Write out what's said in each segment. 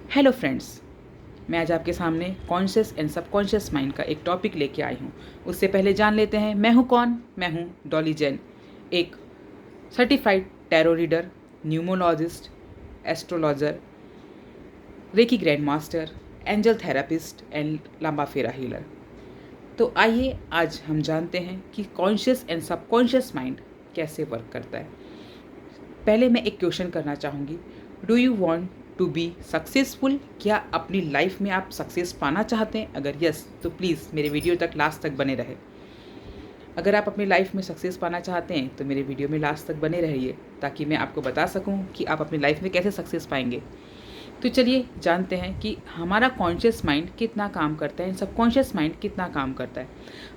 Hello friends, मैं आज आपके सामने कॉन्शियस एंड सबकॉन्शियस माइंड का एक टॉपिक लेके आई हूँ। उससे पहले जान लेते हैं मैं हूँ कौन। मैं हूँ डॉली जैन, एक certified tarot reader, numerologist, astrologer, reiki grand master, angel therapist and लंबा फेरा हीलर। तो आइए आज हम जानते हैं कि कॉन्शियस एंड सबकॉन्शियस माइंड कैसे वर्क करता है। पहले मैं एक क्वेश्चन करना चाहूँगी, do you want to be successful? क्या अपनी लाइफ में आप सक्सेस पाना चाहते हैं? अगर यस तो प्लीज़ मेरे वीडियो तक लास्ट तक बने रहे। अगर आप अपनी लाइफ में सक्सेस पाना चाहते हैं तो मेरे वीडियो में लास्ट तक बने रहिए, ताकि मैं आपको बता सकूं कि आप अपनी लाइफ में कैसे सक्सेस पाएंगे। तो चलिए जानते हैं कि हमारा कॉन्शियस माइंड कितना काम करता है, सबकॉन्शियस माइंड कितना काम करता है।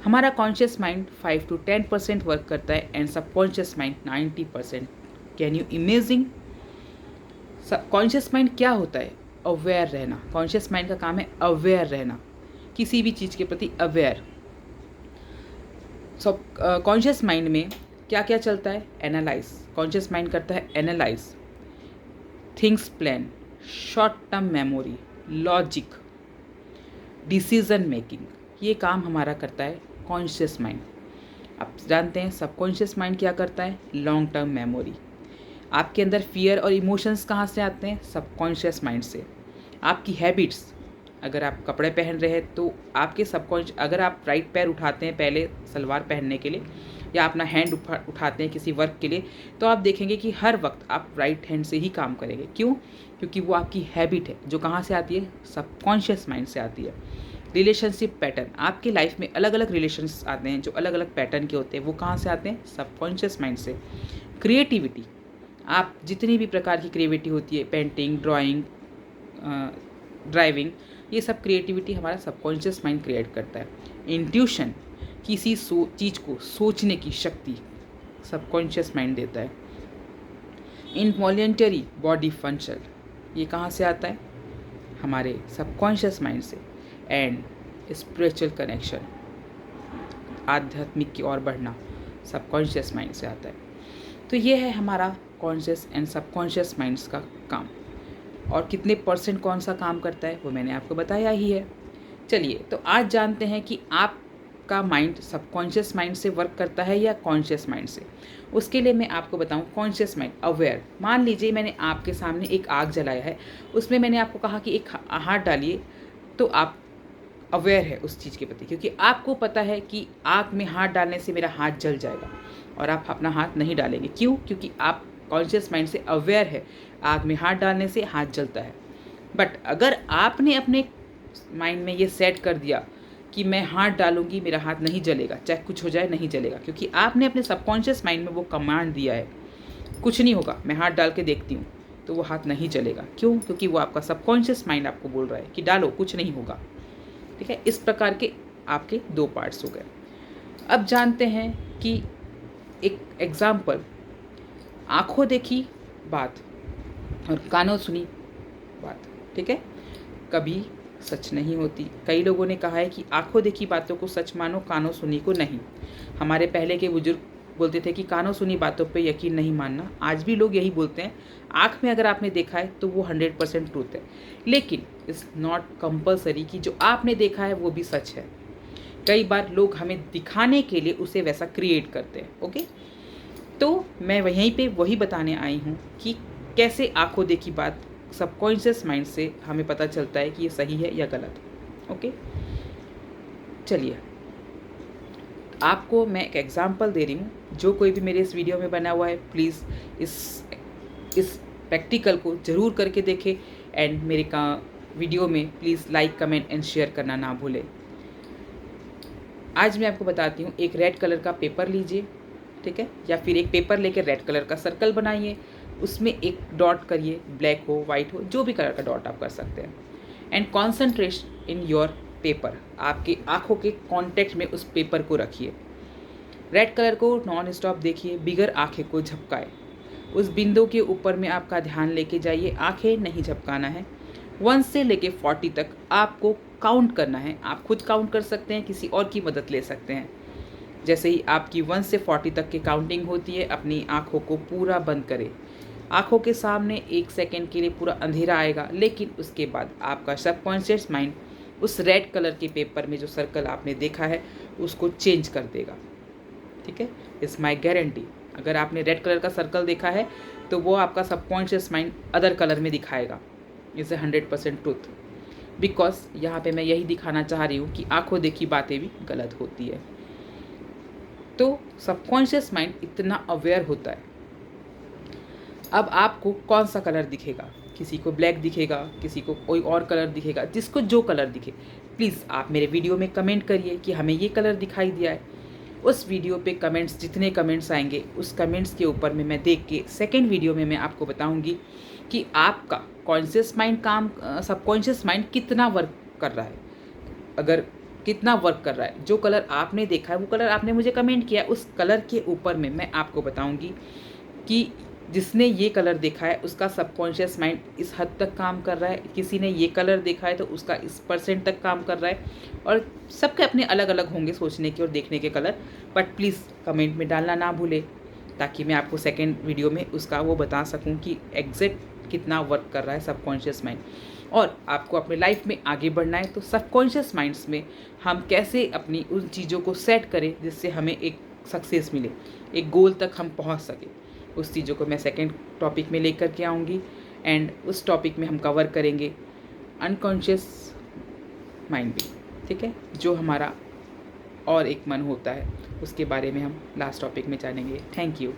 हमारा कॉन्शियस माइंड 5 to 10% वर्क करता है and subconscious mind 90%। Can you imagine? Conscious mind क्या होता है? अवेयर रहना। कॉन्शियस माइंड का काम है अवेयर रहना, किसी भी चीज़ के प्रति अवेयर। सब कॉन्शियस माइंड में क्या क्या चलता है? एनालाइज। कॉन्शियस माइंड करता है analyse, things plan, short term memory, logic, decision making. ये काम हमारा करता है कॉन्शियस माइंड। आप जानते हैं सबकॉन्शियस माइंड क्या करता है? Long term memory. आपके अंदर फियर और इमोशंस कहाँ से आते हैं? सबकॉन्शियस माइंड से। आपकी हैबिट्स, अगर आप कपड़े पहन रहे हैं तो आपके सबकॉन्शियस, अगर आप राइट पैर उठाते हैं पहले सलवार पहनने के लिए, या अपना हैंड उठाते हैं किसी वर्क के लिए, तो आप देखेंगे कि हर वक्त आप राइट हैंड से ही काम करेंगे। क्यों? क्योंकि वो आपकी हैबिट है जो कहाँ से आती है? सबकॉन्शियस माइंड से आती है। रिलेशनशिप पैटर्न, आपकी लाइफ में अलग अलग रिलेशंस आते हैं जो अलग अलग पैटर्न के होते हैं, वो कहाँ से आते हैं? सबकॉन्शियस माइंड से। क्रिएटिविटी, आप जितनी भी प्रकार की क्रिएटिविटी होती है, पेंटिंग, ड्राइंग, ड्राइविंग, ये सब क्रिएटिविटी हमारा सबकॉन्शियस माइंड क्रिएट करता है। इंट्यूशन, किसी चीज़ को सोचने की शक्ति सबकॉन्शियस माइंड देता है। इनवॉलेंटरी बॉडी फंक्शन, ये कहाँ से आता है? हमारे सबकॉन्शियस माइंड से। एंड स्पिरिचुअल कनेक्शन, आध्यात्मिक की ओर बढ़ना, सबकॉन्शियस माइंड से आता है। तो ये है हमारा कॉन्शियस एंड सबकॉन्शियस माइंड्स का काम। और कितने परसेंट कौन सा काम करता है वो मैंने आपको बताया ही है। चलिए तो आज जानते हैं कि आपका माइंड सबकॉन्शियस माइंड से वर्क करता है या कॉन्शियस माइंड से। उसके लिए मैं आपको बताऊं, कॉन्शियस माइंड अवेयर। मान लीजिए मैंने आपके सामने एक आग जलाया है, उसमें मैंने आपको कहा कि एक हाथ डालिए, तो आप अवेयर है उस चीज़ के प्रति, क्योंकि आपको पता है कि आग में हाथ डालने से मेरा हाथ जल जाएगा और आप अपना हाथ नहीं डालेंगे। क्यों? क्योंकि आप कॉन्शियस माइंड से अवेयर है आग में हाथ डालने से हाथ जलता है। बट अगर आपने अपने माइंड में ये सेट कर दिया कि मैं हाथ डालूंगी मेरा हाथ नहीं जलेगा, चाहे कुछ हो जाए नहीं जलेगा, क्योंकि आपने अपने सबकॉन्शियस माइंड में वो कमांड दिया है, कुछ नहीं होगा, मैं हाथ डाल के देखती हूँ, तो वो हाथ नहीं जलेगा। क्यों? क्योंकि वो आपका सबकॉन्शियस माइंड आपको बोल रहा है कि डालो, कुछ नहीं होगा। ठीक है, इस प्रकार के आपके दो पार्ट्स हो गए। अब जानते हैं कि एक एग्जाम्पल, आंखों देखी बात और कानों सुनी बात, ठीक है, कभी सच नहीं होती। कई लोगों ने कहा है कि आंखों देखी बातों को सच मानो, कानों सुनी को नहीं। हमारे पहले के बुजुर्ग बोलते थे कि कानों सुनी बातों पे यकीन नहीं मानना। आज भी लोग यही बोलते हैं। आँख में अगर आपने देखा है तो वो 100% ट्रूथ है, लेकिन इट्स नॉट कंपलसरी कि जो आपने देखा है वो भी सच है। कई बार लोग हमें दिखाने के लिए उसे वैसा क्रिएट करते हैं। ओके, तो मैं वहीं पे वही बताने आई हूँ कि कैसे आंखों देखी बात सबकॉन्शियस माइंड से हमें पता चलता है कि ये सही है या गलत। ओके, चलिए आपको मैं एक एग्जांपल दे रही हूँ। जो कोई भी मेरे इस वीडियो में बना हुआ है, प्लीज़ इस प्रैक्टिकल को ज़रूर करके देखें एंड मेरे का वीडियो में please like, comment and share करना ना भूलें। आज मैं आपको बताती हूँ, एक रेड कलर का पेपर लीजिए, ठीक है, या फिर एक पेपर लेकर रेड कलर का सर्कल बनाइए, उसमें एक डॉट करिए, ब्लैक हो, वाइट हो, जो भी कलर का डॉट आप कर सकते हैं। And concentrate in your paper, आपके आँखों के कॉन्टेक्ट में उस पेपर को रखिए। रेड कलर को नॉन स्टॉप देखिए, बिगर आँखें को झपकाए। उस बिंदु के ऊपर में आपका ध्यान लेके जाइए, आँखें नहीं झपकाना है। 1 से लेके 40 तक आपको काउंट करना है। आप खुद काउंट कर सकते हैं, किसी और की मदद ले सकते हैं। जैसे ही आपकी 1 से 40 तक की काउंटिंग होती है, अपनी आँखों को पूरा बंद करें। आँखों के सामने 1 सेकंड के लिए पूरा अंधेरा आएगा, लेकिन उसके बाद आपका सबकॉन्शियस माइंड उस रेड कलर के पेपर में जो सर्कल आपने देखा है उसको चेंज कर देगा। ठीक है, इट्स माई गारंटी। अगर आपने रेड कलर का सर्कल देखा है तो वो आपका सबकॉन्शियस माइंड अदर कलर में दिखाएगा। इट्स 100% ट्रूथ, बिकॉज यहाँ पे मैं यही दिखाना चाह रही हूँ कि आंखों देखी बातें भी गलत होती है। तो सबकॉन्शियस माइंड इतना अवेयर होता है। अब आपको कौन सा कलर दिखेगा, किसी को ब्लैक दिखेगा, किसी को कोई और कलर दिखेगा, जिसको जो कलर दिखे प्लीज़ आप मेरे वीडियो में कमेंट करिए कि हमें ये कलर दिखाई दिया है। उस वीडियो पे कमेंट्स, जितने कमेंट्स आएंगे उस कमेंट्स के ऊपर में मैं देख के सेकेंड वीडियो में मैं आपको बताऊंगी कि आपका कॉन्शियस माइंड काम, सबकॉन्शियस माइंड कितना वर्क कर रहा है। अगर कितना वर्क कर रहा है, जो कलर आपने देखा है वो कलर आपने मुझे कमेंट किया है, उस कलर के ऊपर में मैं आपको बताऊंगी कि जिसने ये कलर देखा है उसका सबकॉन्शियस माइंड इस हद तक काम कर रहा है, किसी ने ये कलर देखा है तो उसका इस % तक काम कर रहा है। और सबके अपने अलग अलग होंगे सोचने के और देखने के कलर, बट प्लीज़ कमेंट में डालना ना भूले ताकि मैं आपको सेकेंड वीडियो में उसका वो बता सकूं कि एग्जैक्ट कितना वर्क कर रहा है सबकॉन्शियस माइंड। और आपको अपने लाइफ में आगे बढ़ना है तो सबकॉन्शियस माइंड्स में हम कैसे अपनी उन चीज़ों को सेट करें जिससे हमें एक सक्सेस मिले, एक गोल तक हम पहुंच सके। उस चीज़ों को मैं सेकेंड टॉपिक में लेकर के आऊँगी एंड उस टॉपिक में हम कवर करेंगे अनकॉन्शियस माइंड भी। ठीक है, जो हमारा और एक मन होता है उसके बारे में हम लास्ट टॉपिक में जानेंगे। Thank you.